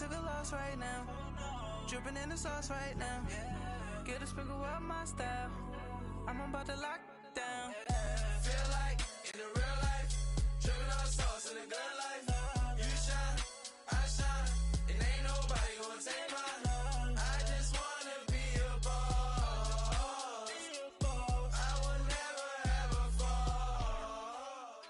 took a loss right now. Dripping in the sauce right now. Get a sprinkle up my style. I'm about to lock down. Feel like in the real life, dripping on sauce in the good life. You shine, I shine, and ain't nobody gonna take mine. I just wanna be a boss. I will never ever fall.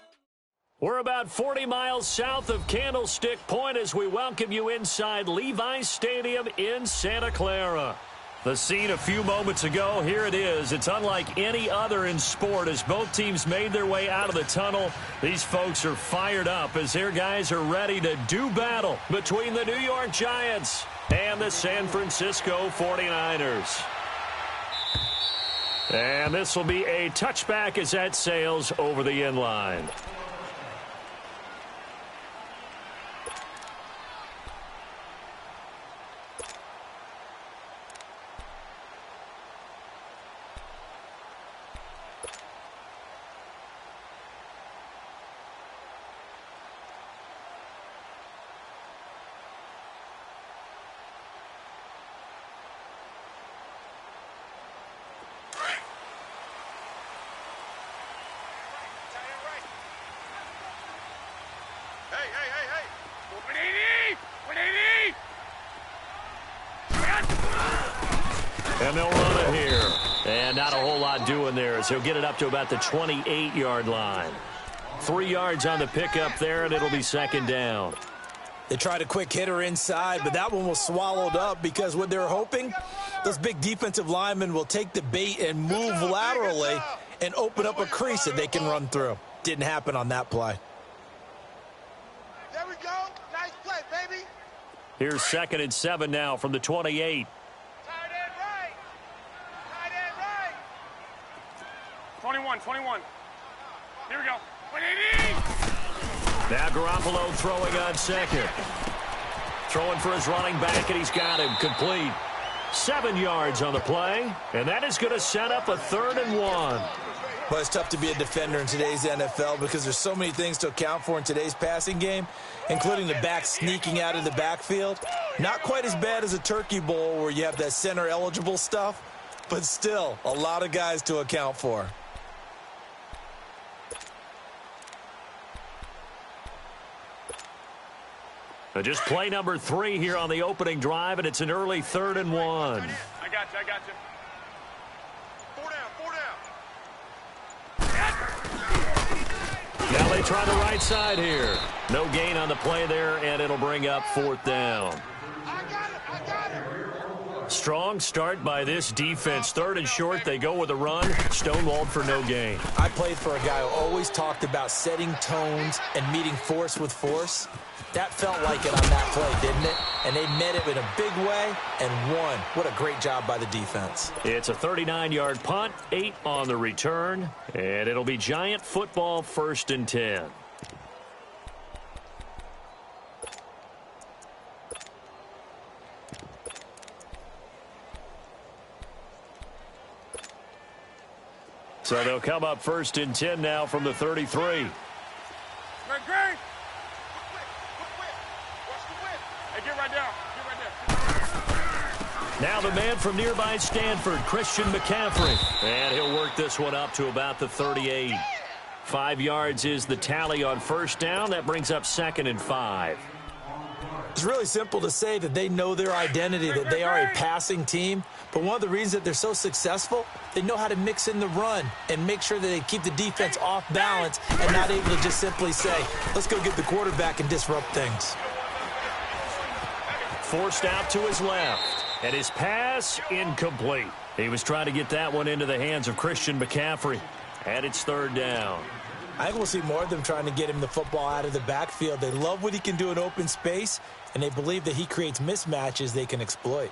We're about 40 miles south of Candlestick Point as we welcome you inside Levi's Stadium in Santa Clara. The scene a few moments ago, here it is. It's unlike any other in sport as both teams made their way out of the tunnel. These folks are fired up as their guys are ready to do battle between the New York Giants and the San Francisco 49ers. And this will be a touchback as that sails over the end line. And they'll run it here. And not a whole lot doing there as he'll get it up to about the 28-yard line. 3 yards on the pickup there, and it'll be second down. They tried a quick hitter inside, but that one was swallowed up because what they're hoping, those big defensive linemen will take the bait and move laterally and open up a crease that they can run through. Didn't happen on that play. There we go. Nice play, baby. Here's 2nd and 7 now from the 28. Tight end right. Tight end right. 21. Here we go. 180. Now Garoppolo throwing on second. Throwing for his running back, and he's got him complete. 7 yards on the play, and that is going to set up a 3rd and 1. But it's tough to be a defender in today's NFL because there's so many things to account for in today's passing game, including the back sneaking out of the backfield. Not quite as bad as a turkey bowl where you have that center-eligible stuff, but still a lot of guys to account for. Just play number 3 here on the opening drive, and it's an early 3rd and 1. I got you. 4 down. Now they try the right side here. No gain on the play there, and it'll bring up 4th down. I got it. Strong start by this defense. 3rd and short, they go with a run. Stonewalled for no gain. I played for a guy who always talked about setting tones and meeting force with force. That felt like it on that play, didn't it? And they met it in a big way and won. What a great job by the defense. It's a 39-yard punt, 8 on the return, and it'll be Giant football 1st and 10. So they'll come up 1st and 10 now from the 33. Great. Hey, get right down. Now the man from nearby Stanford, Christian McCaffrey. And he'll work this one up to about the 38. 5 yards is the tally on 1st down. That brings up 2nd and 5. It's really simple to say that they know their identity, that they are a passing team. But one of the reasons that they're so successful, they know how to mix in the run and make sure that they keep the defense off balance and not able to just simply say, let's go get the quarterback and disrupt things. Forced out to his left, and his pass incomplete. He was trying to get that one into the hands of Christian McCaffrey, and it's 3rd down. I think we'll see more of them trying to get him the football out of the backfield. They love what he can do in open space, and they believe that he creates mismatches they can exploit.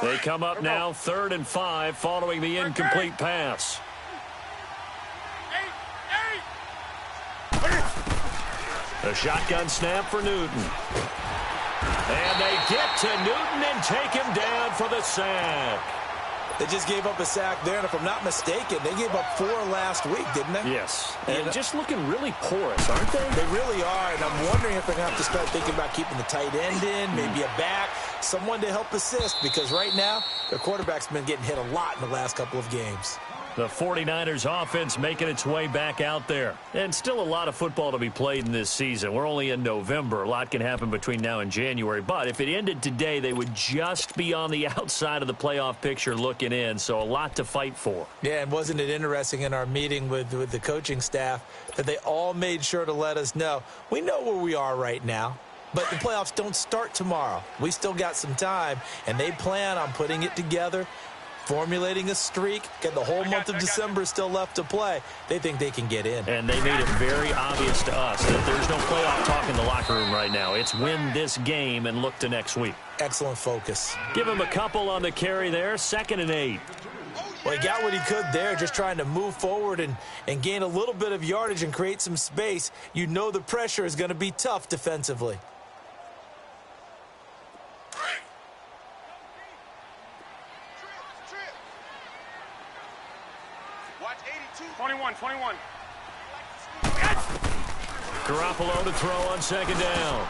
They come up now 3rd and 5 following the incomplete pass. A shotgun snap for Newton. And they get to Newton and take him down for the sack. They just gave up a sack there, and if I'm not mistaken, they gave up 4 last week, didn't they? Yes. And just looking really porous, aren't they? They really are, and I'm wondering if they're going to have to start thinking about keeping the tight end in, maybe a back, someone to help assist, because right now, their quarterback's been getting hit a lot in the last couple of games. The 49ers offense making its way back out there. And still a lot of football to be played in this season. We're only in November. A lot can happen between now and January. But if it ended today, they would just be on the outside of the playoff picture looking in. So a lot to fight for. Yeah, and wasn't it interesting in our meeting with the coaching staff that they all made sure to let us know, we know where we are right now. But the playoffs don't start tomorrow. We still got some time, and they plan on putting it together, formulating a streak, get the whole month of December still left to play. They think they can get in. And they made it very obvious to us that there's no playoff talk in the locker room right now. It's win this game and look to next week. Excellent focus. Give him a couple on the carry there, 2nd and 8. Well, he got what he could there, just trying to move forward and gain a little bit of yardage and create some space. You know the pressure is going to be tough defensively. Watch 82. 21. Garoppolo to throw on 2nd down.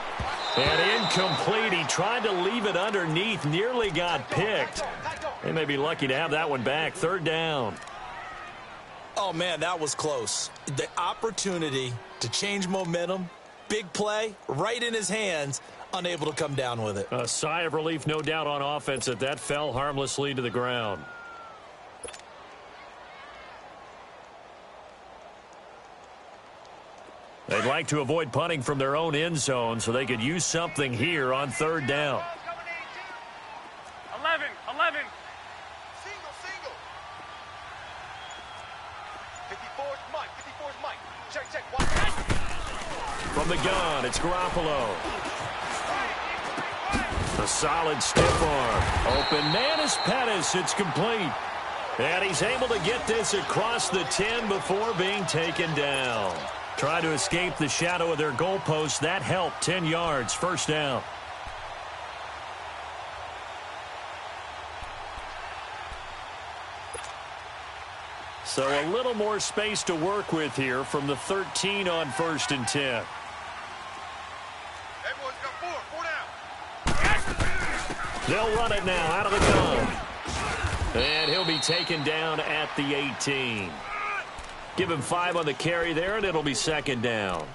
And incomplete. He tried to leave it underneath, nearly got picked. They may be lucky to have that one back. 3rd down. Oh, man, that was close. The opportunity to change momentum, big play, right in his hands, unable to come down with it. A sigh of relief, no doubt, on offense that that fell harmlessly to the ground. They'd like to avoid punting from their own end zone so they could use something here on 3rd down. 11. Single. 54's Mike. Check. Watch. From the gun, it's Garoppolo. A solid stiff arm. Open man is Pettis. It's complete. And he's able to get this across the 10 before being taken down. Try to escape the shadow of their goalpost. That helped. 10 yards. 1st down. So a little more space to work with here from the 13 on 1st and 10. Everyone's got 4 down. They'll run it now out of the gun. And he'll be taken down at the 18. Give him 5 on the carry there, and it'll be 2nd down.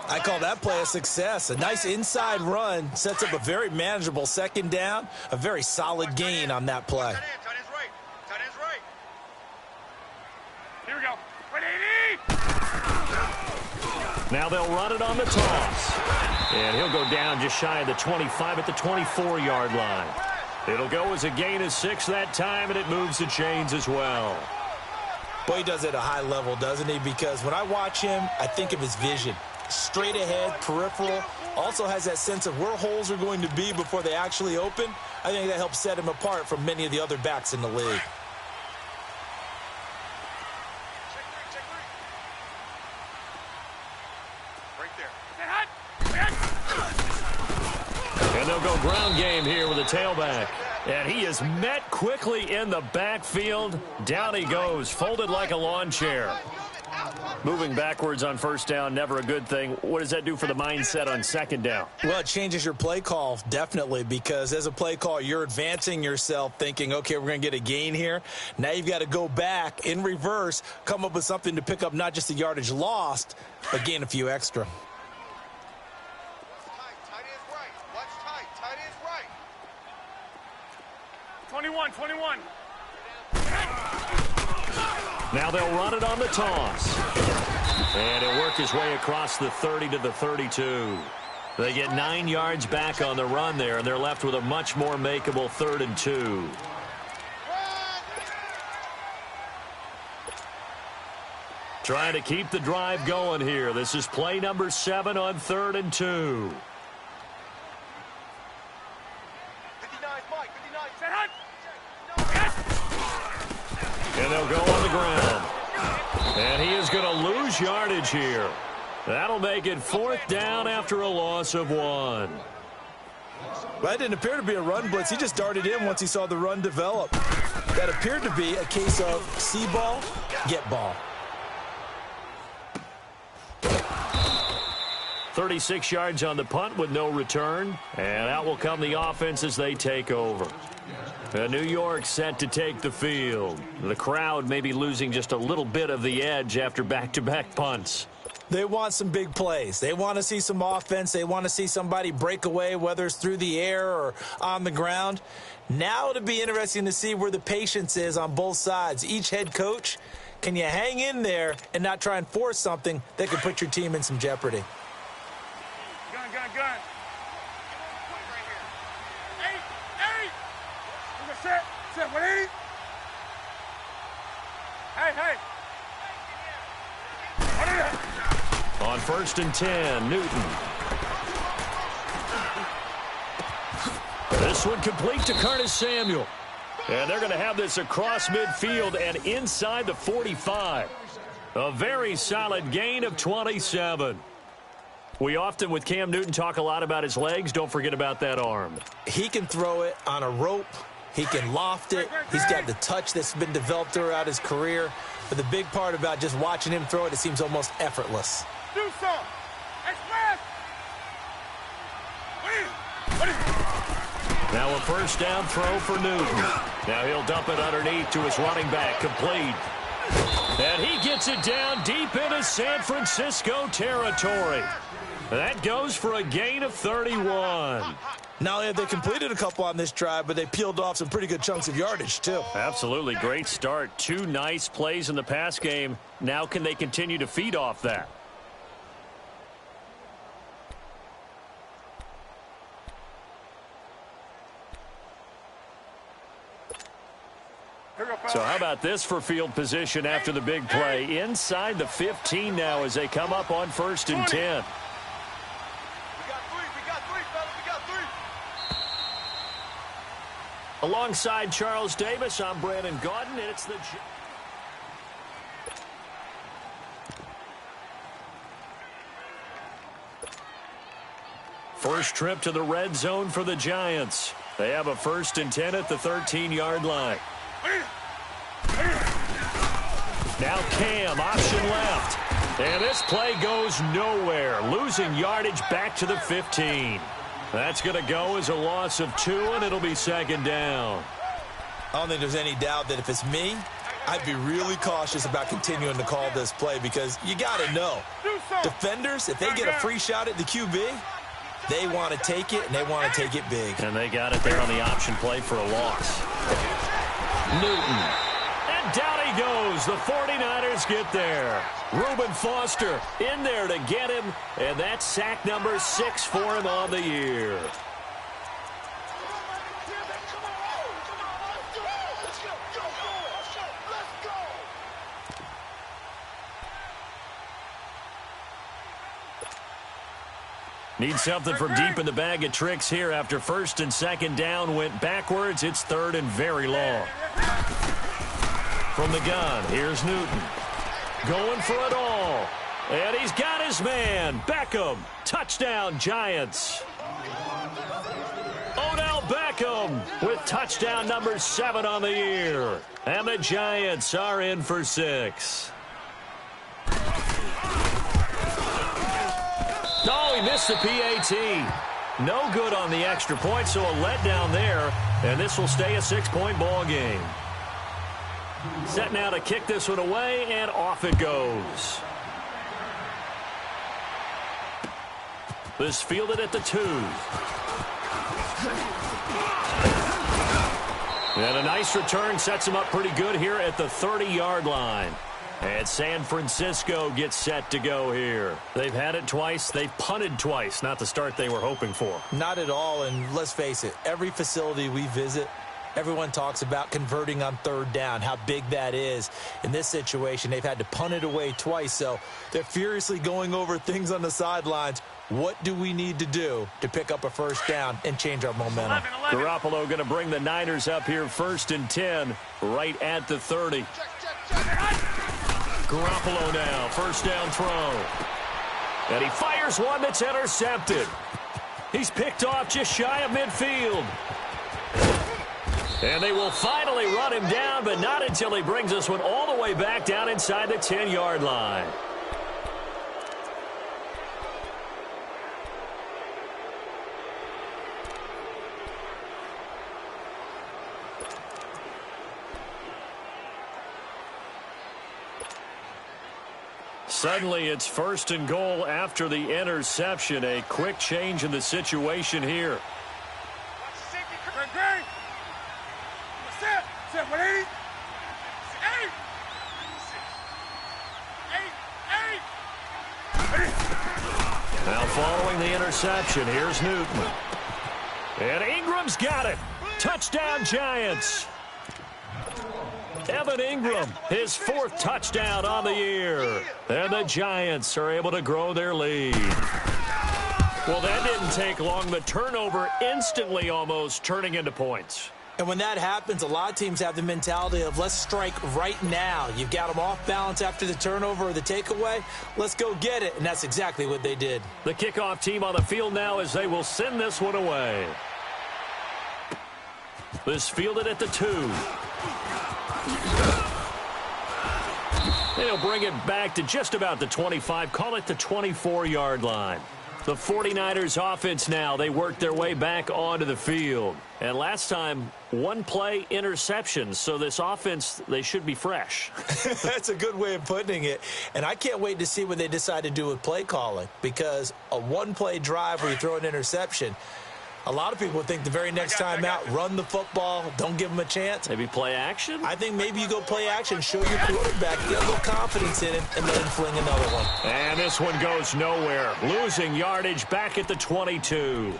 I call that play a success. A nice inside run sets up a very manageable 2nd down. A very solid gain on that play. Tight end's right. Here we go. 180. Now they'll run it on the toss. And he'll go down just shy of the 25 at the 24-yard line. It'll go as a gain of 6 that time, and it moves the chains as well. Boy, he does it at a high level, doesn't he? Because when I watch him, I think of his vision. Straight ahead, peripheral. Also has that sense of where holes are going to be before they actually open. I think that helps set him apart from many of the other backs in the league. Check 3. Right there. And they'll go ground game here with a tailback. And he is met quickly in the backfield. Down he goes, folded like a lawn chair. Moving backwards on 1st down, never a good thing. What does that do for the mindset on 2nd down? Well, it changes your play call, definitely, because as a play call, you're advancing yourself thinking, okay, we're going to get a gain here. Now you've got to go back in reverse, come up with something to pick up not just the yardage lost, but gain a few extra. Tight end's right. Watch tight. Tight end's right. 21. Now they'll run it on the toss. And he'll work his way across the 30 to the 32. They get 9 yards back on the run there, and they're left with a much more makeable 3rd and 2. Trying to keep the drive going here. This is play number 7 on 3rd and 2. 59's Mike. 59. Set hunt. And they'll go on the ground. And he is going to lose yardage here. That'll make it 4th down after a loss of 1. Well, that didn't appear to be a run blitz. He just darted in once he saw the run develop. That appeared to be a case of see ball, get ball. 36 yards on the punt with no return. And out will come the offense as they take over. New York set to take the field. The crowd may be losing just a little bit of the edge after back-to-back punts. They want some big plays. They want to see some offense. They want to see somebody break away, whether it's through the air or on the ground. Now it'll be interesting to see where the patience is on both sides. Each head coach, can you hang in there and not try and force something that could put your team in some jeopardy? Gun. Eight. Set, 180. Hey. On 1st and 10, Newton. This one complete to Curtis Samuel. And they're going to have this across midfield and inside the 45. A very solid gain of 27. We often, with Cam Newton, talk a lot about his legs. Don't forget about that arm. He can throw it on a rope. He can loft it. He's got the touch that's been developed throughout his career. But the big part about just watching him throw it, it seems almost effortless. Do some. Express. Now a first down throw for Newton. Now he'll dump it underneath to his running back, complete. And he gets it down deep into San Francisco territory. That goes for a gain of 31. Not only have they completed a couple on this drive, but they peeled off some pretty good chunks of yardage, too. Absolutely. Great start. 2 nice plays in the pass game. Now can they continue to feed off that? So how about this for field position after the big play? Inside the 15 now as they come up on 1st and 10. Alongside Charles Davis, I'm Brandon Gaudin, and it's the... First trip to the red zone for the Giants. They have a 1st and 10 at the 13-yard line. Now Cam, option left. And this play goes nowhere, losing yardage back to the 15. That's going to go as a loss of 2, and it'll be 2nd down. I don't think there's any doubt that if it's me, I'd be really cautious about continuing to call this play because you got to know. Defenders, if they get a free shot at the QB, they want to take it, and they want to take it big. And they got it there on the option play for a loss. Newton. And down he goes. The 49ers get there. Reuben Foster in there to get him, and that's sack number 6 for him on the year. Need something from deep in the bag of tricks here after 1st and 2nd down went backwards. It's 3rd and very long. From the gun, here's Newton. Going for it all. And he's got his man. Beckham. Touchdown, Giants. Odell Beckham with touchdown number 7 on the year. And the Giants are in for 6. Oh, he missed the PAT. No good on the extra point, so a letdown there. And this will stay a 6-point ball game. Set now to kick this one away, and off it goes. This fielded at the 2. And a nice return sets him up pretty good here at the 30-yard line. And San Francisco gets set to go here. They've had it twice. They've punted twice. Not the start they were hoping for. Not at all, and let's face it, every facility we visit, everyone talks about converting on 3rd down, how big that is. In this situation, they've had to punt it away twice, so they're furiously going over things on the sidelines. What do we need to do to pick up a 1st down and change our momentum? Garoppolo going to bring the Niners up here 1st and 10, right at the 30. Garoppolo now, 1st down throw. And he fires one that's intercepted. He's picked off just shy of midfield. And they will finally run him down, but not until he brings this one all the way back down inside the 10-yard line. Suddenly, it's 1st and goal after the interception. A quick change in the situation here. Now following the interception, here's Newton. And Ingram's got it. Touchdown, Giants. Evan Ingram, his 4th touchdown on the year. And the Giants are able to grow their lead. Well, that didn't take long. The turnover instantly almost turning into points. And when that happens, a lot of teams have the mentality of let's strike right now. You've got them off balance after the turnover or the takeaway. Let's go get it. And that's exactly what they did. The kickoff team on the field now as they will send this one away. This fielded at the 2. They'll bring it back to just about the 25. Call it the 24-yard line. The 49ers offense now, they work their way back onto the field. And last time, 1-play interception. So this offense, they should be fresh. That's a good way of putting it. And I can't wait to see what they decide to do with play calling. Because a 1-play drive where you throw an interception, a lot of people think the very next time out, run the football, don't give them a chance. Maybe play action? I think maybe you go play action, show your quarterback, get a little confidence in him, and let him fling another one. And this one goes nowhere. Losing yardage back at the 22.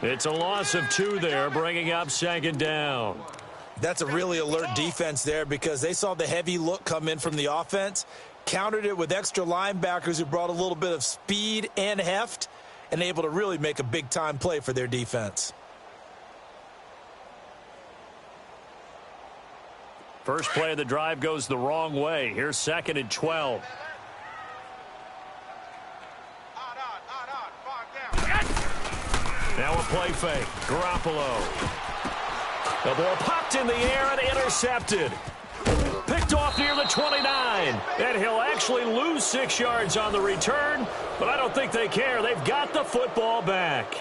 It's a loss of 2 there, bringing up 2nd down. That's a really alert defense there because they saw the heavy look come in from the offense, countered it with extra linebackers who brought a little bit of speed and heft, and able to really make a big-time play for their defense. First play of the drive goes the wrong way. Here's 2nd and 12. Now a play fake. Garoppolo. The ball popped in the air and intercepted. Picked off near the 29. And he'll actually lose 6 yards on the return, but I don't think they care. They've got the football back.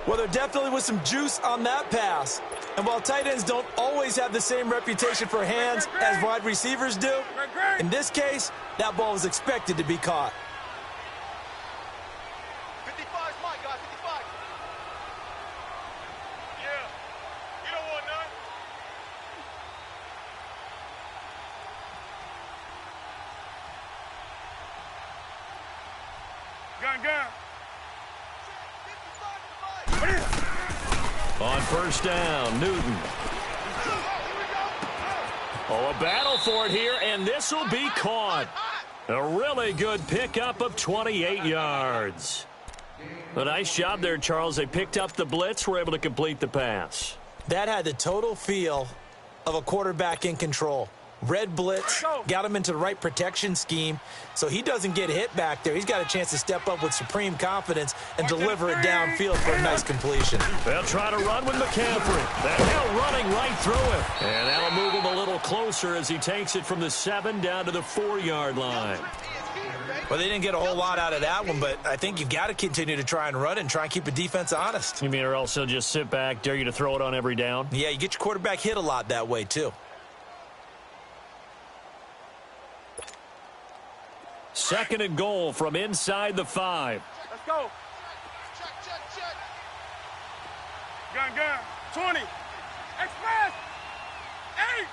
Well, there definitely was some juice on that pass. And while tight ends don't always have the same reputation for hands as wide receivers do, in this case, that ball was expected to be caught. 55 is my guy, 55. Yeah. You don't want none. Gun. On 1st down, Newton. Oh, a battle for it here, and this will be caught. A really good pickup of 28 yards. A nice job there, Charles. They picked up the blitz, were able to complete the pass. That had the total feel of a quarterback in control. Red blitz, got him into the right protection scheme, so he doesn't get hit back there. He's got a chance to step up with supreme confidence and deliver it downfield for a nice completion. They'll try to run with McCaffrey. That hell running right through him. And that'll move him a little closer as he takes it from the 7 down to the 4-yard line. Well, they didn't get a whole lot out of that one, but I think you've got to continue to try and run and try and keep the defense honest. You mean or else he'll just sit back, dare you to throw it on every down? Yeah, you get your quarterback hit a lot that way, too. 2nd and goal from inside the 5. Let's go. Check. Gun. 20. Express. 8.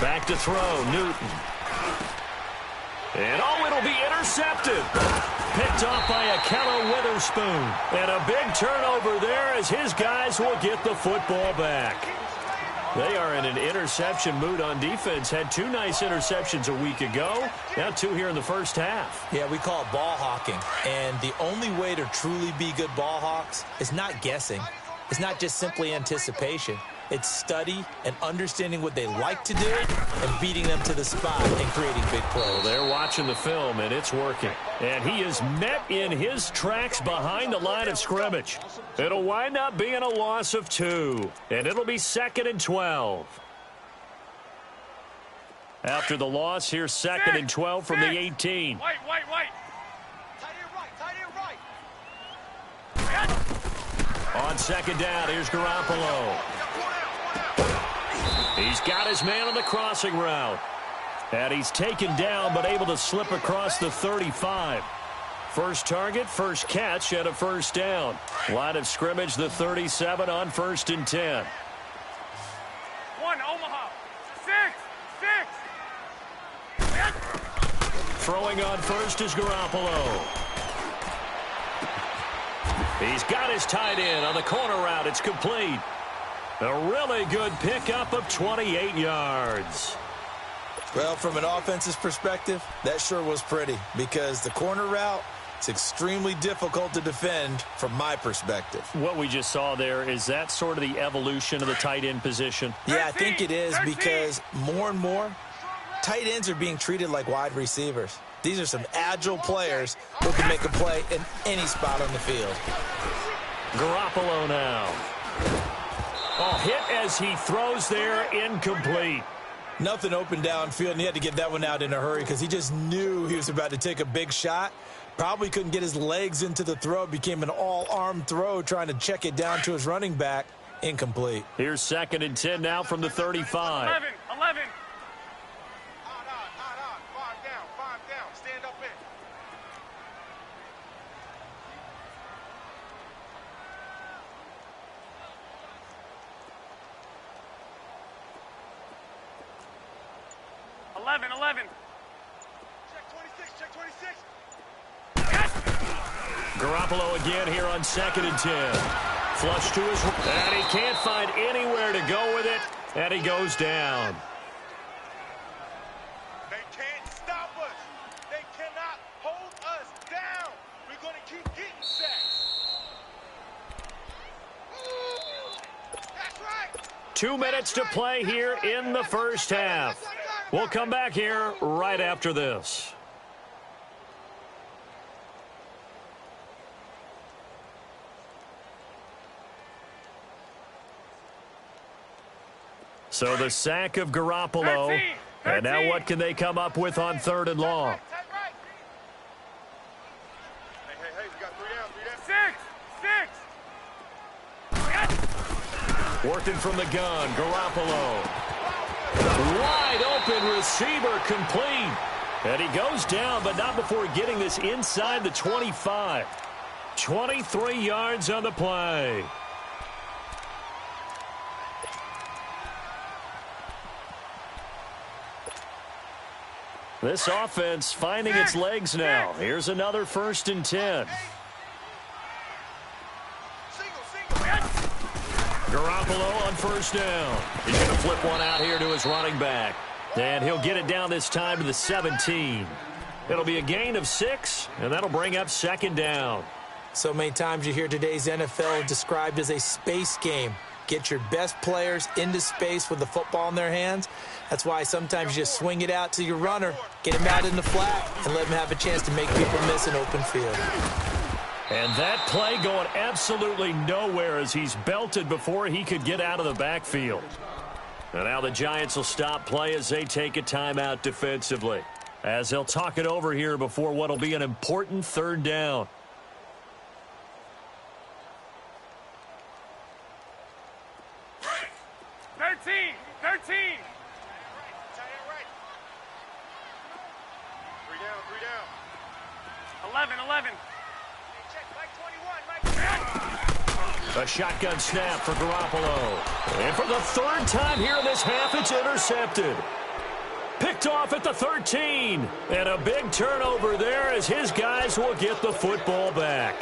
Back to throw, Newton. And it'll be intercepted. Picked off by Akello Witherspoon. And a big turnover there as his guys will get the football back. They are in an interception mood on defense. Had 2 nice interceptions a week ago. Now 2 here in the first half. Yeah, we call it ball hawking. And the only way to truly be good ball hawks is not guessing. It's not just simply anticipation. It's study and understanding what they like to do and beating them to the spot and creating big plays. Well, they're watching the film, and it's working. And he is met in his tracks behind the line of scrimmage. It'll wind up being a loss of 2, and it'll be 2nd and 12. After the loss, here's 2nd and 12 from the 18. White. On 2nd down, here's Garoppolo. He's got his man on the crossing route. And he's taken down but able to slip across the 35. First target, first catch, and a first down. Line of scrimmage, the 37 on 1st and 10. 1, Omaha. 6. Throwing on first is Garoppolo. He's got his tight end on the corner route. It's complete. A really good pickup of 28 yards. Well, from an offense's perspective, that sure was pretty because the corner route is extremely difficult to defend from my perspective. What we just saw there, is that sort of the evolution of the tight end position? Yeah, I think it is because more and more, tight ends are being treated like wide receivers. These are some agile players who can make a play in any spot on the field. Garoppolo now. Oh, hit as he throws there, incomplete. Nothing open downfield, and he had to get that one out in a hurry because he just knew he was about to take a big shot. Probably couldn't get his legs into the throw. It became an all-arm throw trying to check it down to his running back. Incomplete. Here's 2nd and 10 now from the 35. 11. Check 26. Garoppolo again here on 2nd and 10. Flush to his... And he can't find anywhere to go with it. And he goes down. They can't stop us. They cannot hold us down. We're going to keep getting sacks. That's right. 2 minutes to play here in the first half. We'll come back here right after this. So the sack of Garoppolo. 13. And now what can they come up with on 3rd and long? Hey, we got 3 down. 6. Working from the gun, Garoppolo. Wide open receiver, complete. And he goes down, but not before getting this inside the 25. 23 yards on the play. This offense finding its legs now. Here's another 1st and 10. Garoppolo on 1st down. He's going to flip one out here to his running back. And he'll get it down this time to the 17. It'll be a gain of 6, and that'll bring up 2nd down. So many times you hear today's NFL described as a space game. Get your best players into space with the football in their hands. That's why sometimes you just swing it out to your runner, get him out in the flat, and let him have a chance to make people miss an open field. And that play going absolutely nowhere as he's belted before he could get out of the backfield. And now the Giants will stop play as they take a timeout defensively, as they'll talk it over here before what will be an important 3rd down. Thirteen. 11. A shotgun snap for Garoppolo. And for the 3rd time here in this half, it's intercepted. Picked off at the 13. And a big turnover there as his guys will get the football back.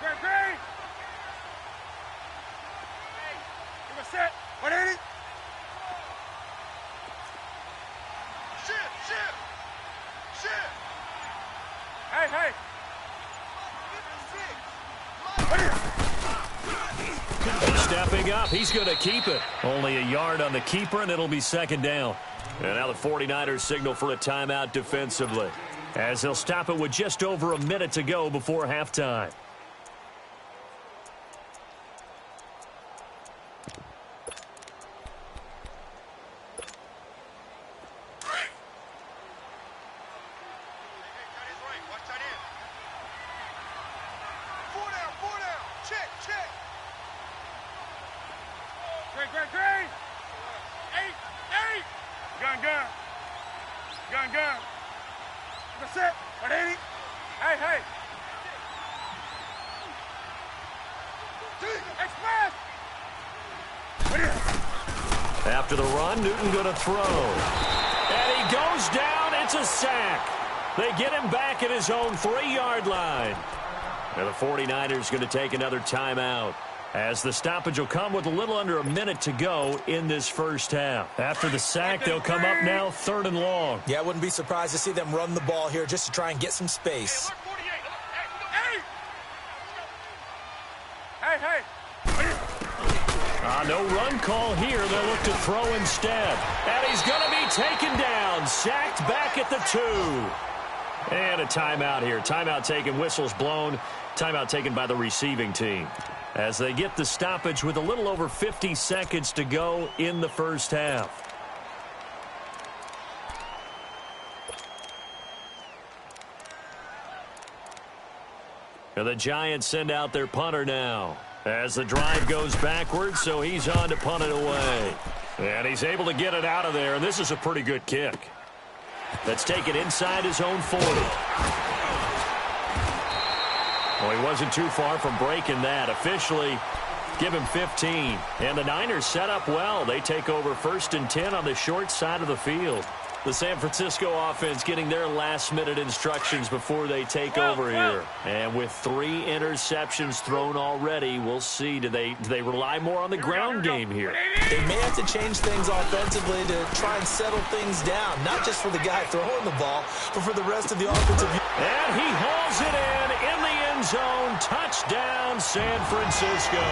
Green, green. Give a set. 180. Shit. Hey. Stepping up, he's going to keep it. Only a yard on the keeper, and it'll be second down. And now the 49ers signal for a timeout defensively, as they'll stop it with just over a minute to go before halftime. Gun. That's it. 180. Hey. Express. After the run, Newton going to throw. And he goes down. It's a sack. They get him back at his own 3-yard line. And the 49ers going to take another timeout, as the stoppage will come with a little under a minute to go in this first half. After the sack, they'll come up now 3rd and long. Yeah, I wouldn't be surprised to see them run the ball here just to try and get some space. Hey. No run call here. They'll look to throw instead. And he's going to be taken down. Sacked back at the 2. And a timeout here. Timeout taken, whistles blown. Timeout taken by the receiving team, as they get the stoppage with a little over 50 seconds to go in the first half. And the Giants send out their punter now, as the drive goes backwards, so he's on to punt it away. And he's able to get it out of there, and this is a pretty good kick. That's taken inside his own 40. Well, he wasn't too far from breaking that. Officially, give him 15. And the Niners set up well. They take over 1st and 10 on the short side of the field. The San Francisco offense getting their last-minute instructions before they take over here. And with 3 interceptions thrown already, we'll see. Do they rely more on the ground game here? They may have to change things offensively to try and settle things down, not just for the guy throwing the ball, but for the rest of the offensive. And he hauls it in the end zone. Touchdown, San Francisco.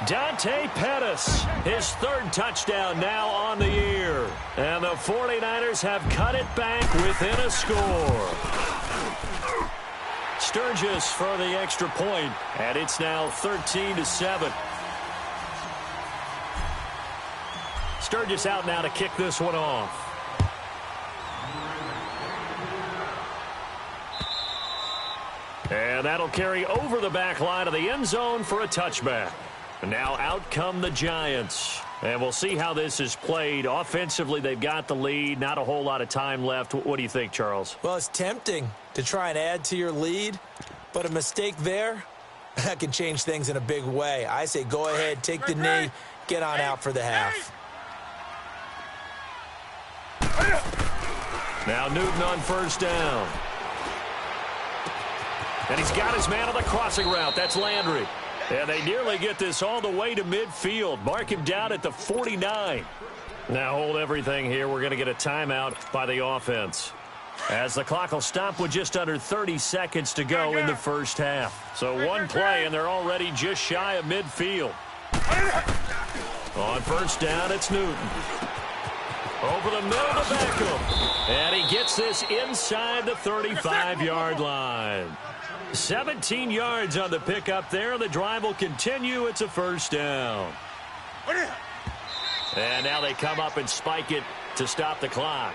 Dante Pettis, his 3rd touchdown now on the year. And the 49ers have cut it back within a score. Sturgis for the extra point, and it's now 13-7. Sturgis out now to kick this one off. And that'll carry over the back line of the end zone for a touchback. And now out come the Giants. And we'll see how this is played. Offensively, they've got the lead. Not a whole lot of time left. What do you think, Charles? Well, it's tempting to try and add to your lead, but a mistake there, that can change things in a big way. I say go ahead, take the knee, get on out for the half. Now Newton on 1st down. And he's got his man on the crossing route. That's Landry. And they nearly get this all the way to midfield. Mark him down at the 49. Now hold everything here. We're going to get a timeout by the offense, as the clock will stop with just under 30 seconds to go in the first half. So one play, and they're already just shy of midfield. On 1st down, it's Newton. Over the middle to Beckham. And he gets this inside the 35-yard line. 17 yards on the pickup there. The drive will continue. It's a 1st down. And now they come up and spike it to stop the clock.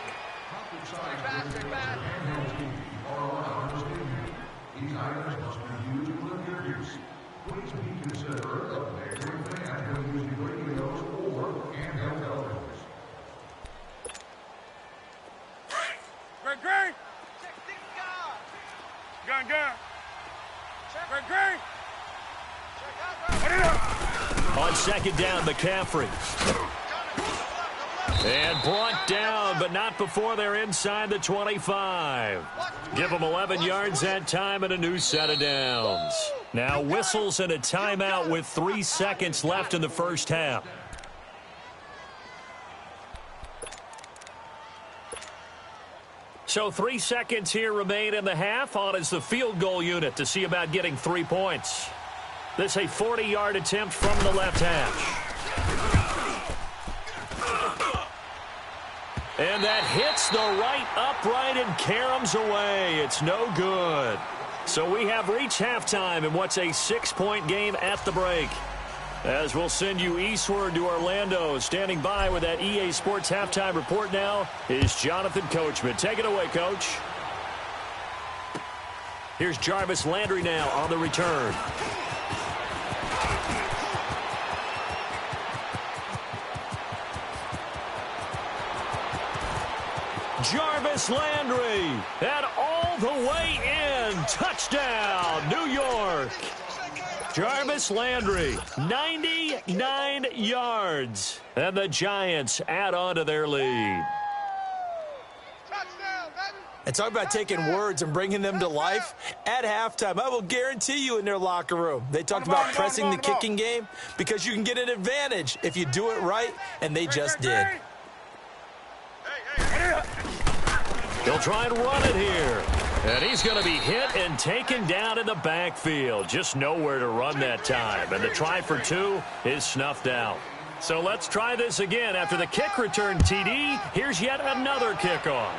Green. Gun. Green. On 2nd down, McCaffrey. And brought down, but not before they're inside the 25. Give them 11 yards that time and a new set of downs. Now whistles and a timeout with 3 seconds left in the first half. So 3 seconds here remain in the half. On is the field goal unit to see about getting 3 points. This a 40-yard attempt from the left hash. And that hits the right upright and caroms away. It's no good. So we have reached halftime in what's a 6-point game at the break. As we'll send you eastward to Orlando. Standing by with that EA Sports halftime report now is Jonathan Coachman. Take it away, Coach. Here's Jarvis Landry now on the return. Jarvis Landry, and all the way in. Touchdown, New York. Jarvis Landry, 99 yards. And the Giants add on to their lead. And talk about taking words and bringing them to life. At halftime, I will guarantee you in their locker room, they talked about pressing the kicking game because you can get an advantage if you do it right, and they just did. He'll try and run it here. And he's going to be hit and taken down in the backfield. Just nowhere to run that time. And the try for 2 is snuffed out. So let's try this again. After the kick return TD, here's yet another kickoff.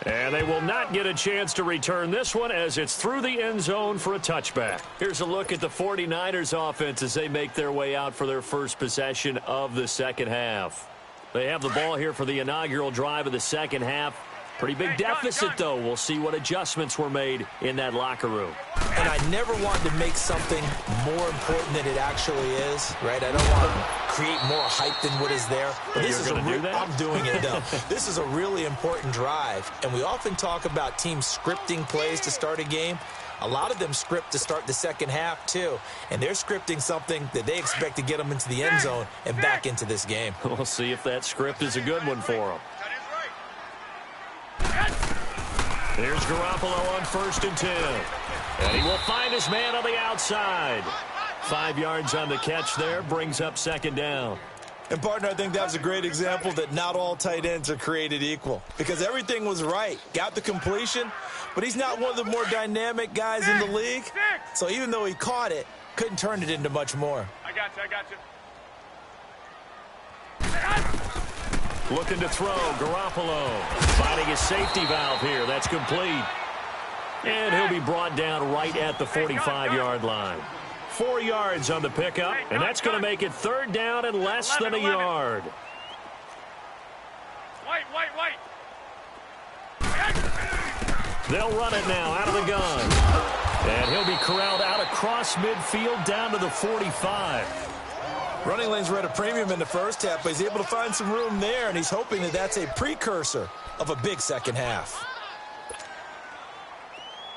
And they will not get a chance to return this one as it's through the end zone for a touchback. Here's a look at the 49ers offense as they make their way out for their first possession of the second half. They have the ball here for the inaugural drive of the second half. Pretty big deficit, though. We'll see what adjustments were made in that locker room. And I never wanted to make something more important than it actually is, right? I don't want to create more hype than what is there. But this is I'm doing it, though. This is a really important drive. And we often talk about teams scripting plays to start a game. A lot of them script to start the second half, too. And they're scripting something that they expect to get them into the end zone and back into this game. We'll see if that script is a good one for them. Here's Garoppolo on 1st and 10. And he will find his man on the outside. 5 yards on the catch there, brings up second down. And, partner, I think that was a great example that not all tight ends are created equal. Because everything was right. Got the completion, but he's not one of the more dynamic guys in the league. So even though he caught it, couldn't turn it into much more. I got you. Looking to throw, Garoppolo. Finding his safety valve here. That's complete. And he'll be brought down right at the 45-yard line. 4 yards on the pickup, and that's going to make it 3rd down and less than a yard. White. They'll run it now out of the gun. And he'll be corralled out across midfield down to the 45. Running lanes were at a premium in the first half, but he's able to find some room there, and he's hoping that that's a precursor of a big second half.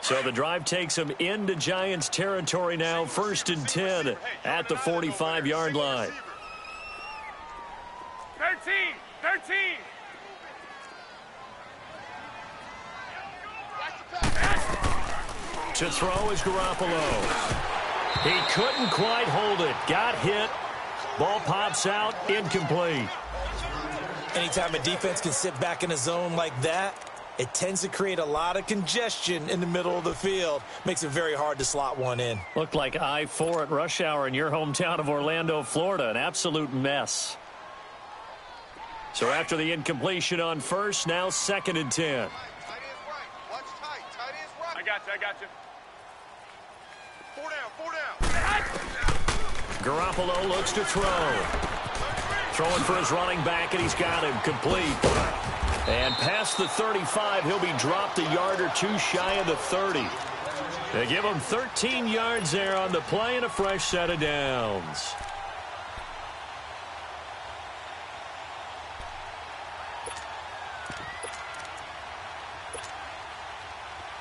So the drive takes him into Giants territory now, 1st and 10 at the 45-yard line. 13. To throw is Garoppolo. He couldn't quite hold it. Got hit. Ball pops out, incomplete. Anytime a defense can sit back in a zone like that, it tends to create a lot of congestion in the middle of the field. Makes it very hard to slot one in. Looked like I-4 at rush hour in your hometown of Orlando, Florida. An absolute mess. So after the incompletion on 1st, now 2nd and 10. I got you. 4 down. Garoppolo looks to throw. Throwing for his running back, and he's got him complete. And past the 35, he'll be dropped a yard or two shy of the 30. They give him 13 yards there on the play and a fresh set of downs.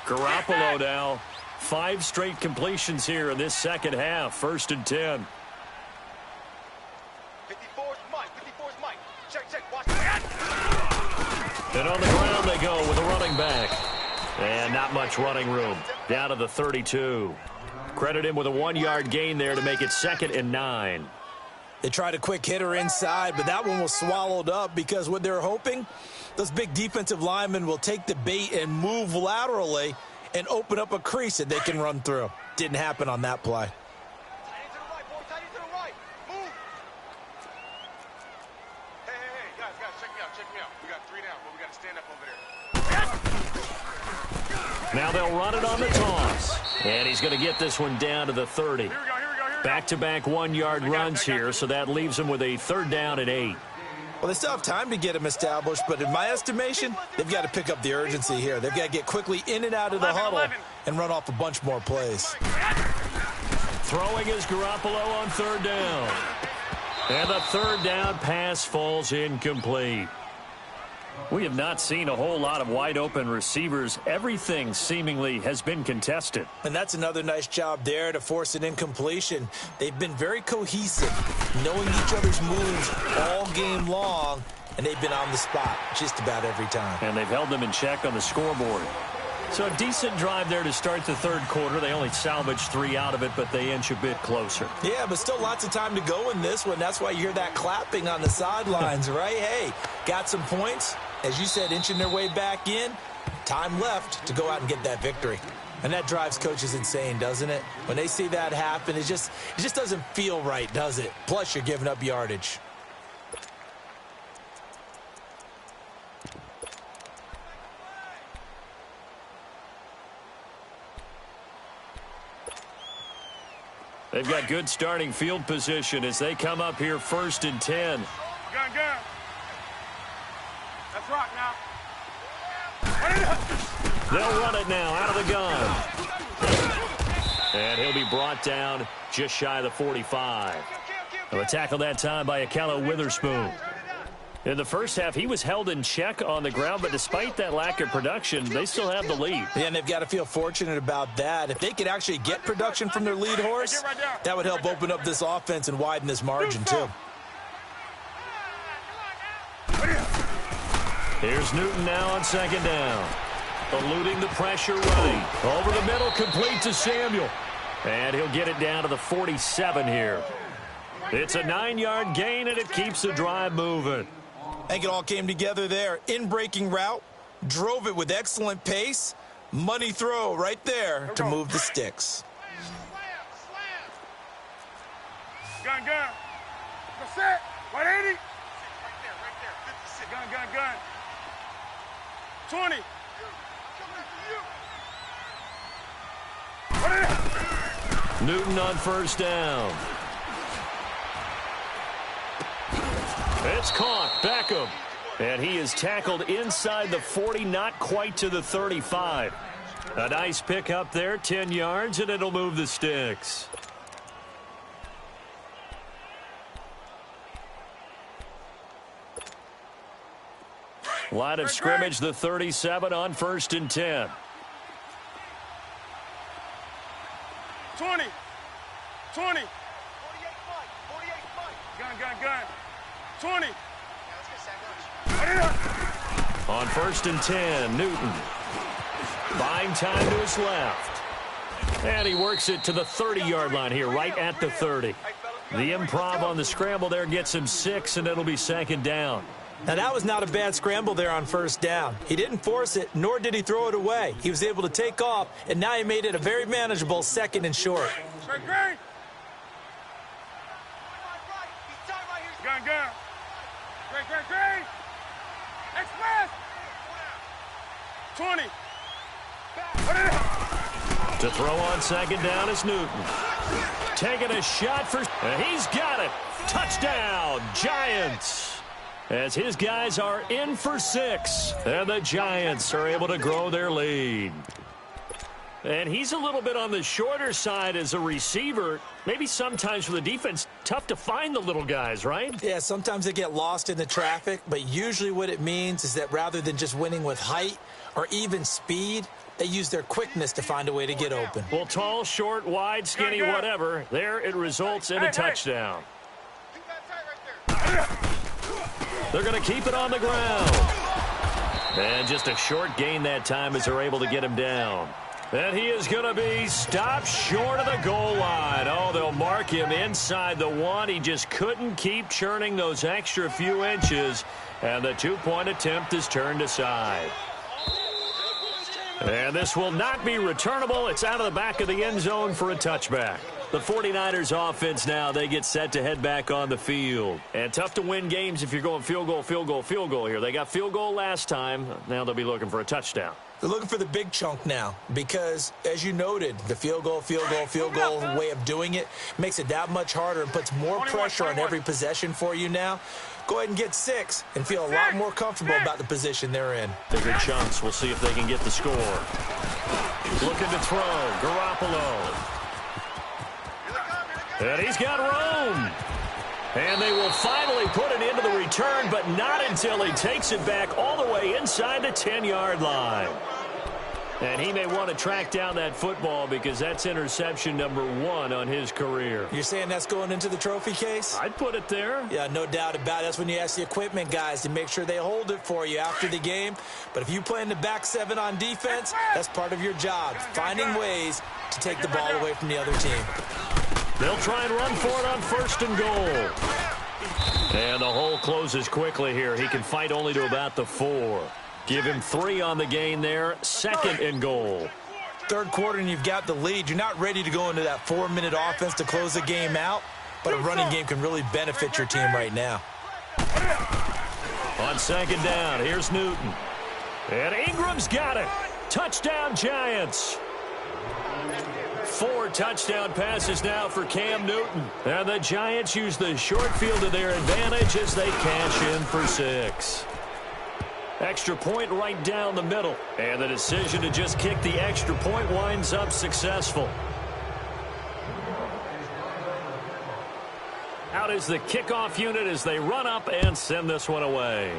Garoppolo now. 5 straight completions here in this second half. 1st and 10. 54's And on the ground they go with a running back. And not much running room. Down to the 32. Credit him with a 1-yard gain there to make it 2nd and 9. They tried a quick hitter inside, but that one was swallowed up because what they're hoping, those big defensive linemen will take the bait and move laterally and open up a crease that they can run through. Didn't happen on that play. Now they'll run it on the toss. And he's going to get this one down to the 30. Back-to-back 1-yard runs here, so that leaves him with a 3rd down and 8. Well, they still have time to get him established, but in my estimation, they've got to pick up the urgency here. They've got to get quickly in and out of the huddle and run off a bunch more plays. Throwing is Garoppolo on 3rd down. And the 3rd down pass falls incomplete. We have not seen a whole lot of wide-open receivers. Everything seemingly has been contested. And that's another nice job there to force an incompletion. They've been very cohesive, knowing each other's moves all game long, and they've been on the spot just about every time. And they've held them in check on the scoreboard. So a decent drive there to start the 3rd quarter. They only salvaged 3 out of it, but they inch a bit closer. Yeah, but still lots of time to go in this one. That's why you hear that clapping on the sidelines, right? Hey, got some points. As you said, inching their way back in. Time left to go out and get that victory. And that drives coaches insane, doesn't it? When they see that happen, it just doesn't feel right, does it? Plus, you're giving up yardage. They've got good starting field position as they come up here 1st and 10. Gun. Let's rock now. They'll run it now out of the gun. And he'll be brought down just shy of the 45. A tackle that time by Akello Witherspoon. In the first half, he was held in check on the ground, but despite that lack of production, they still have the lead. Yeah, and they've got to feel fortunate about that. If they could actually get production from their lead horse, that would help open up this offense and widen this margin, too. Here's Newton now on 2nd down. Eluding the pressure right. Over the middle, complete to Samuel. And he'll get it down to the 47 here. It's a 9-yard gain, and it keeps the drive moving. I think it all came together there. In-breaking route, drove it with excellent pace. Money throw right there to move the sticks. Gun. That's it. 180. Right there. Gun. 20. Newton on 1st down. It's caught. Beckham. And he is tackled inside the 40, not quite to the 35. A nice pick up there, 10 yards, and it'll move the sticks. Line of scrimmage, the 37 on 1st and 10. 20. 48 Gun. 20. On 1st and 10, Newton. Buying time to his left. And he works it to the 30-yard line here, right at the 30. The improv on the scramble there gets him 6, and it'll be 2nd down. Now, that was not a bad scramble there on 1st down. He didn't force it, nor did he throw it away. He was able to take off, and now he made it a very manageable 2nd and short. Great. Gun. Great. Express. 20. To throw on 2nd down is Newton. Taking a shot for... And he's got it. Touchdown, Giants. As his guys are in for 6. And the Giants are able to grow their lead. And he's a little bit on the shorter side as a receiver. Maybe sometimes for the defense, tough to find the little guys, right? Yeah, sometimes they get lost in the traffic, but usually what it means is that rather than just winning with height or even speed, they use their quickness to find a way to get open. Well, tall, short, wide, skinny, whatever, there it results in a touchdown. They're going to keep it on the ground. And just a short gain that time as they're able to get him down. And he is going to be stopped short of the goal line. Oh, they'll mark him inside the 1. He just couldn't keep churning those extra few inches. And the two-point attempt is turned aside. And this will not be returnable. It's out of the back of the end zone for a touchback. The 49ers offense now, they get set to head back on the field. And tough to win games if you're going field goal, field goal, field goal here. They got field goal last time. Now they'll be looking for a touchdown. They're looking for the big chunk now because, as you noted, the field goal way of doing it makes it that much harder and puts more pressure on every possession for you now. Go ahead and get 6 and feel a lot more comfortable about the position they're in. Bigger chunks. We'll see if they can get the score. Looking to throw. Garoppolo. And he's got room. And they will finally put it into the return, but not until he takes it back all the way inside the 10-yard line. And he may want to track down that football because that's interception number 1 on his career. You're saying that's going into the trophy case? I'd put it there. Yeah, no doubt about it. That's when you ask the equipment guys to make sure they hold it for you after the game. But if you play in the back 7 on defense, that's part of your job, finding ways to take the ball away from the other team. They'll try and run for it on 1st and goal. And the hole closes quickly here. He can fight only to about the 4. Give him 3 on the gain there. 2nd and goal. 3rd quarter and you've got the lead. You're not ready to go into that 4-minute offense to close the game out, but a running game can really benefit your team right now. On 2nd down, here's Newton. And Ingram's got it. Touchdown, Giants. 4 touchdown passes now for Cam Newton. And the Giants use the short field to their advantage as they cash in for 6. Extra point right down the middle. And the decision to just kick the extra point winds up successful. Out is the kickoff unit as they run up and send this one away.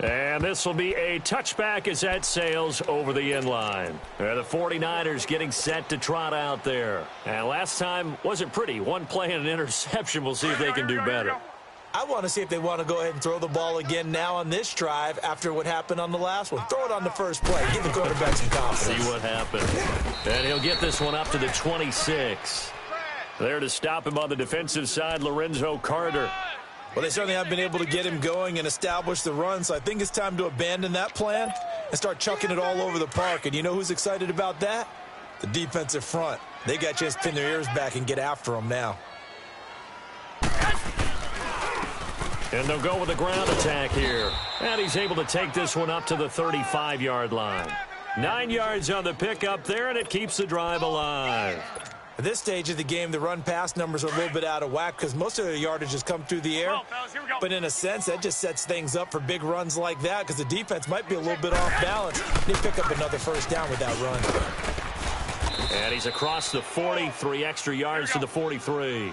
And this will be a touchback as that sails over the end line. The 49ers getting set to trot out there. And last time wasn't pretty. 1 play and an interception. We'll see if they can do better. I want to see if they want to go ahead and throw the ball again now on this drive after what happened on the last one. Throw it on the first play. Give the quarterback some confidence. See what happens. And he'll get this one up to the 26. There to stop him on the defensive side, Lorenzo Carter. Well, they certainly have been able to get him going and establish the run, so I think it's time to abandon that plan and start chucking it all over the park. And you know who's excited about that? The defensive front. They got a chance to pin their ears back and get after him now. And they'll go with a ground attack here. And he's able to take this one up to the 35-yard line. 9 yards on the pickup there, and it keeps the drive alive. At this stage of the game, the run-pass numbers are a little bit out of whack because most of the yardage has come through the air. But in a sense, that just sets things up for big runs like that because the defense might be a little bit off balance. They pick up another 1st down with that run. And he's across the 40, 3 extra yards to the 43.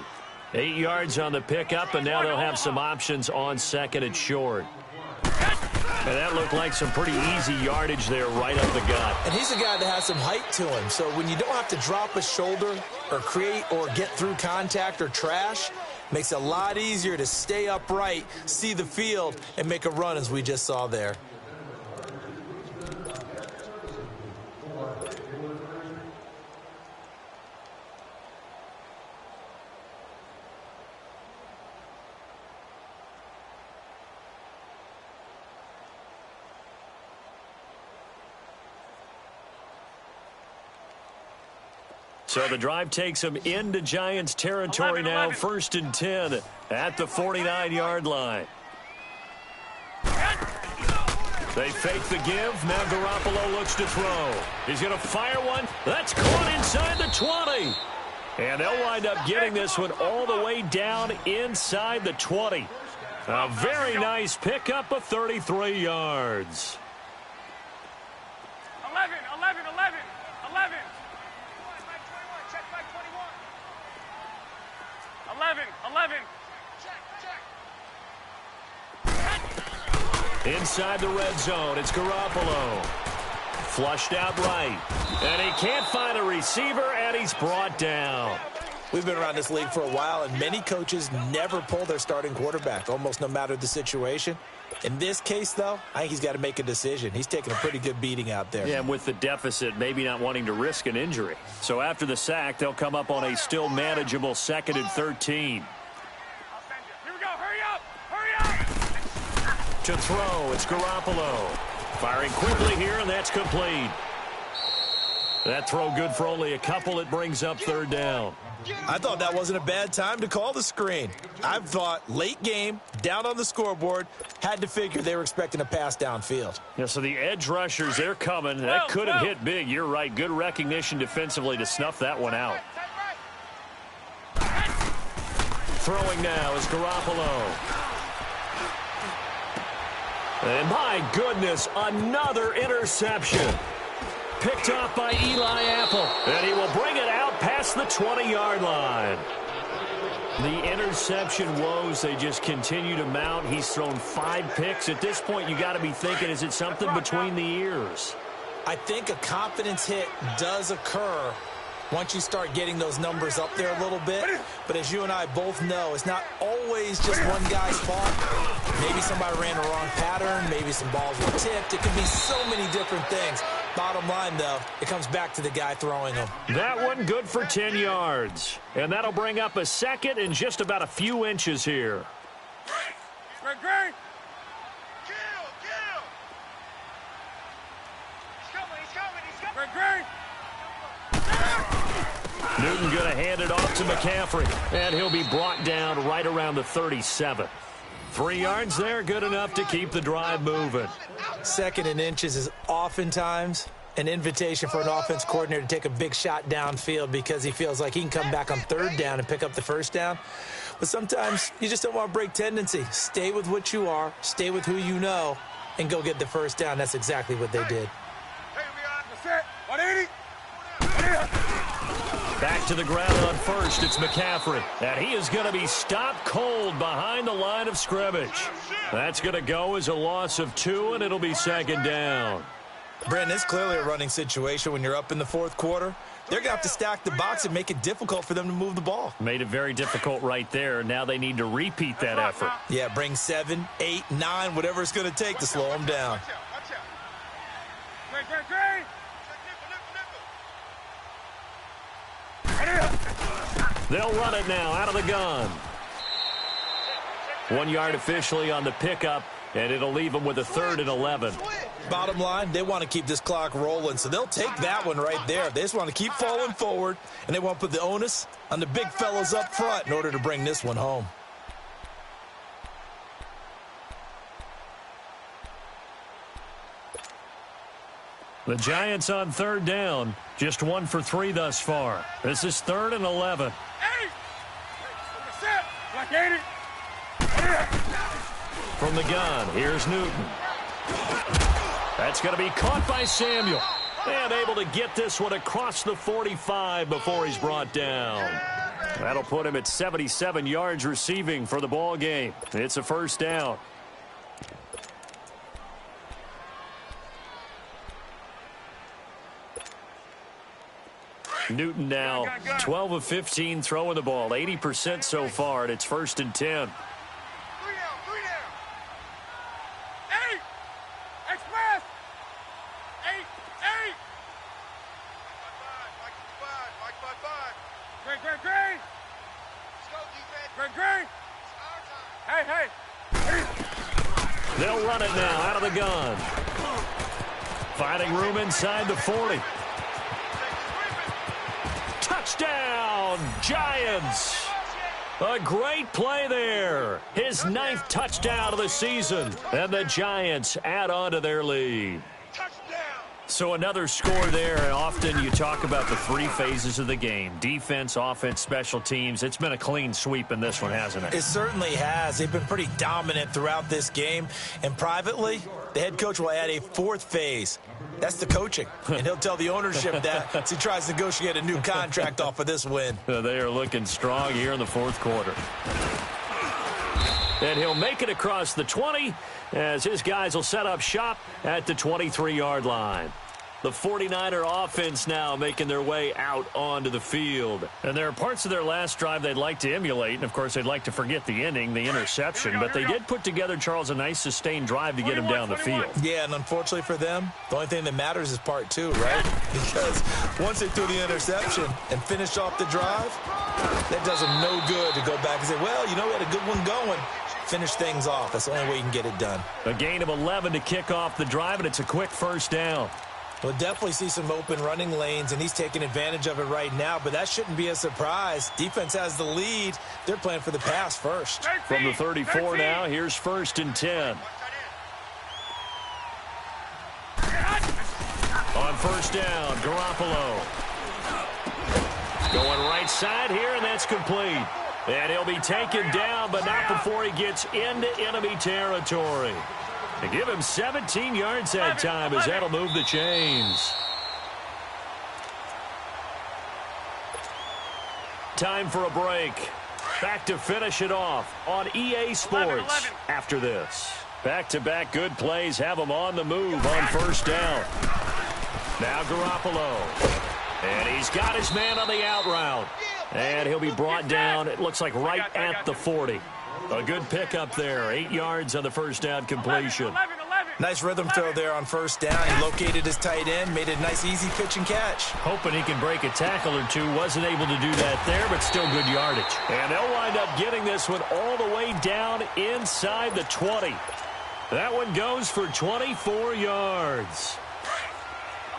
8 yards on the pickup, and now they'll have some options on 2nd and short. And that looked like some pretty easy yardage there right up the gut. And he's a guy that has some height to him. So when you don't have to drop a shoulder or create or get through contact or trash, makes it a lot easier to stay upright, see the field, and make a run as we just saw there. So the drive takes them into Giants territory now, 1st and 10 at the 49-yard line. They fake the give. Now Garoppolo looks to throw. He's going to fire one. That's caught inside the 20. And they'll wind up getting this one all the way down inside the 20. A very nice pickup of 33 yards. 11. 11. Inside the red zone, it's Garoppolo. Flushed out right. And he can't find a receiver, and he's brought down. We've been around this league for a while, and many coaches never pull their starting quarterback, almost no matter the situation. In this case, though, I think he's got to make a decision. He's taking a pretty good beating out there. Yeah, and with the deficit, maybe not wanting to risk an injury. So after the sack, they'll come up on a still manageable 2nd and 13. Here we go. Hurry up. Hurry up. To throw, it's Garoppolo. Firing quickly here, and that's complete. That throw good for only a couple. It brings up 3rd down. I thought that wasn't a bad time to call the screen. I thought late game, down on the scoreboard, had to figure they were expecting a pass downfield. Yeah, so the edge rushers, they're coming. That could have hit big. You're right. Good recognition defensively to snuff that one out. Throwing now is Garoppolo. And my goodness, another interception. Picked off by Eli Apple. And he will bring it out past the 20-yard line. The interception woes, they just continue to mount. He's thrown 5 picks. At this point, you got to be thinking, is it something between the ears? I think a confidence hit does occur once you start getting those numbers up there a little bit. But as you and I both know, it's not always just one guy's fault. Maybe somebody ran the wrong pattern. Maybe some balls were tipped. It could be so many different things. Bottom line, though, it comes back to the guy throwing them. That one good for 10 yards. And that'll bring up a 2nd and just about a few inches here. Great. Kill. He's coming. Great. Newton going to hand it off to McCaffrey. And he'll be brought down right around the 37. 3 yards there, good enough to keep the drive moving. 2nd and inches is oftentimes an invitation for an offense coordinator to take a big shot downfield because he feels like he can come back on 3rd down and pick up the 1st down. But sometimes you just don't want to break tendency. Stay with what you are, stay with who you know, and go get the 1st down. That's exactly what they did. Hey, we are set. 180. Back to the ground on 1st, it's McCaffrey. And he is going to be stopped cold behind the line of scrimmage. That's going to go as a loss of 2, and it'll be 2nd down. Brandon, it's clearly a running situation when you're up in the 4th quarter. They're going to have to stack the box and make it difficult for them to move the ball. Made it very difficult right there. Now they need to repeat that effort. Yeah, bring 7, 8, 9, whatever it's going to take to slow them down. Watch out. Great. They'll run it now out of the gun. 1 yard officially on the pickup, and it'll leave them with a 3rd and 11. Bottom line, they want to keep this clock rolling, so they'll take that one right there. They just want to keep falling forward, and they want to put the onus on the big fellas up front in order to bring this one home. The Giants on 3rd down, just 1 for 3 thus far. This is 3rd and 11. From the gun, here's Newton. That's going to be caught by Samuel. And able to get this one across the 45 before he's brought down. That'll put him at 77 yards receiving for the ball game. It's a 1st down. Newton now 12 of 15 throwing the ball, 80% so far, and it's 1st and 10. 3 down. Eight. Express. 8. Mike 5. Great. Let's go, defense. Great. Hey. They'll run it now out of the gun. Finding room inside the 40. Touchdown, Giants. A great play there. His 9th touchdown of the season. And the Giants add on to their lead. So another score there. And often you talk about the 3 phases of the game. Defense, offense, special teams. It's been a clean sweep in this one, hasn't it? It certainly has. They've been pretty dominant throughout this game. And privately, the head coach will add a 4th phase. That's the coaching. And he'll tell the ownership that as he tries to negotiate a new contract off of this win. They are looking strong here in the 4th quarter. And he'll make it across the 20 as his guys will set up shop at the 23-yard line. The 49er offense now making their way out onto the field. And there are parts of their last drive they'd like to emulate. And, of course, they'd like to forget the inning, the interception. But they did put together, Charles, a nice sustained drive to get him down the field. Yeah, and unfortunately for them, the only thing that matters is part two, right? Because once they threw the interception and finished off the drive, that does them no good to go back and say, well, you know, we had a good one going. Finish things off. That's the only way you can get it done. A gain of 11 to kick off the drive, and it's a quick first down. We'll definitely see some open running lanes, and he's taking advantage of it right now, but that shouldn't be a surprise. Defense has the lead. They're playing for the pass first. From the 34 now, here's 1st and 10. On first down, Garoppolo. Going right side here, and that's complete. And he'll be taken down, but not before he gets into enemy territory. They give him 17 yards that time as that'll move the chains. Time for a break. Back to finish it off on EA Sports after this. Back-to-back good plays have them on the move on first down. Now Garoppolo. And he's got his man on the out route. And he'll be brought down, it looks like right at the 40. A good pickup there. 8 yards on the first down completion. Nice rhythm throw there on first down. He located his tight end, made a nice easy pitch and catch. Hoping he can break a tackle or two. Wasn't able to do that there, but still good yardage. And they'll wind up getting this one all the way down inside the 20. That one goes for 24 yards.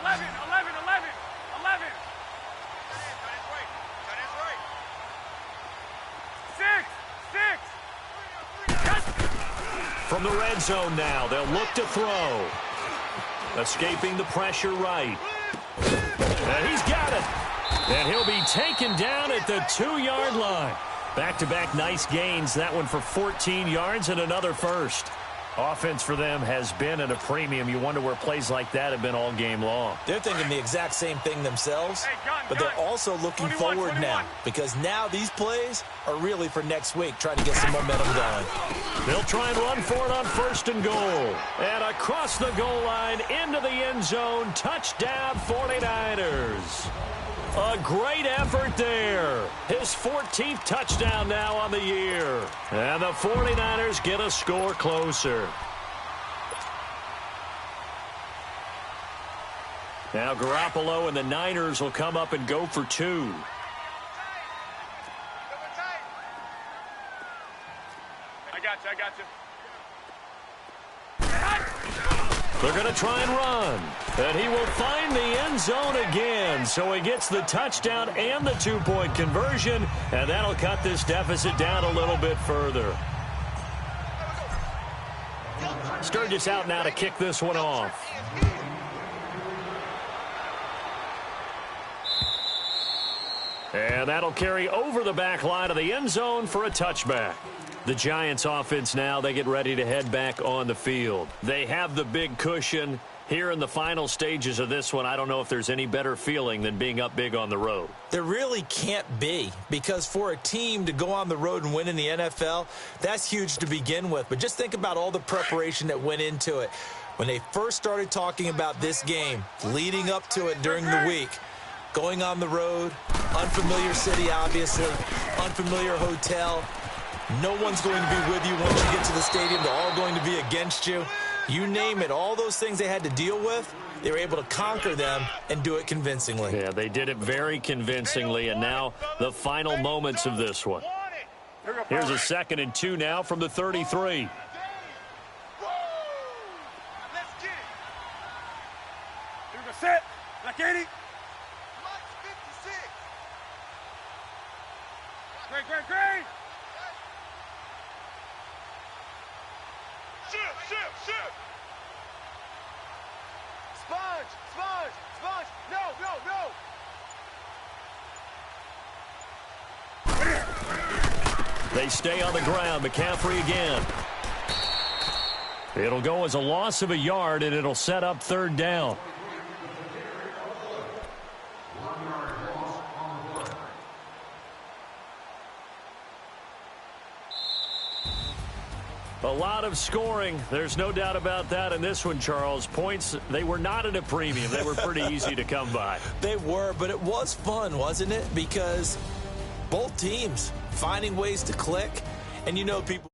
11. From the red zone now, they'll look to throw. Escaping the pressure right. And he's got it. And he'll be taken down at the 2-yard line. Back-to-back nice gains. That one for 14 yards and another first. Offense for them has been at a premium. You wonder where plays like that have been all game long. They're thinking the exact same thing themselves, but they're also looking forward now because now these plays are really for next week, trying to get some momentum going. They'll try and run for it on 1st and goal. And across the goal line into the end zone. Touchdown 49ers. A great effort there. His 14th touchdown now on the year. And the 49ers get a score closer. Now Garoppolo and the Niners will come up and go for 2. I got you. They're going to try and run. And he will find the end zone again. So he gets the touchdown and the 2-point conversion. And that'll cut this deficit down a little bit further. Sturgis out now to kick this one off. And that'll carry over the back line of the end zone for a touchback. The Giants offense now, they get ready to head back on the field. They have the big cushion. Here in the final stages of this one, I don't know if there's any better feeling than being up big on the road. There really can't be, because for a team to go on the road and win in the NFL, that's huge to begin with. But just think about all the preparation that went into it. When they first started talking about this game, leading up to it during the week, going on the road, unfamiliar city, obviously, unfamiliar hotel. No one's going to be with you once you get to the stadium. They're all going to be against you. You name it, all those things they had to deal with, they were able to conquer them and do it convincingly. Yeah, they did it very convincingly, and now the final moments of this one. Here's a 2nd and 2 now from the 33. Let's get it. Here we go, set. Black 80. Great. Shoot. Sponge. No. They stay on the ground. McCaffrey again. It'll go as a loss of a yard, and it'll set up 3rd down. A lot of scoring. There's no doubt about that in this one, Charles. Points, they were not at a premium. They were pretty easy to come by. They were, but it was fun, wasn't it? Because both teams finding ways to click. And you know, people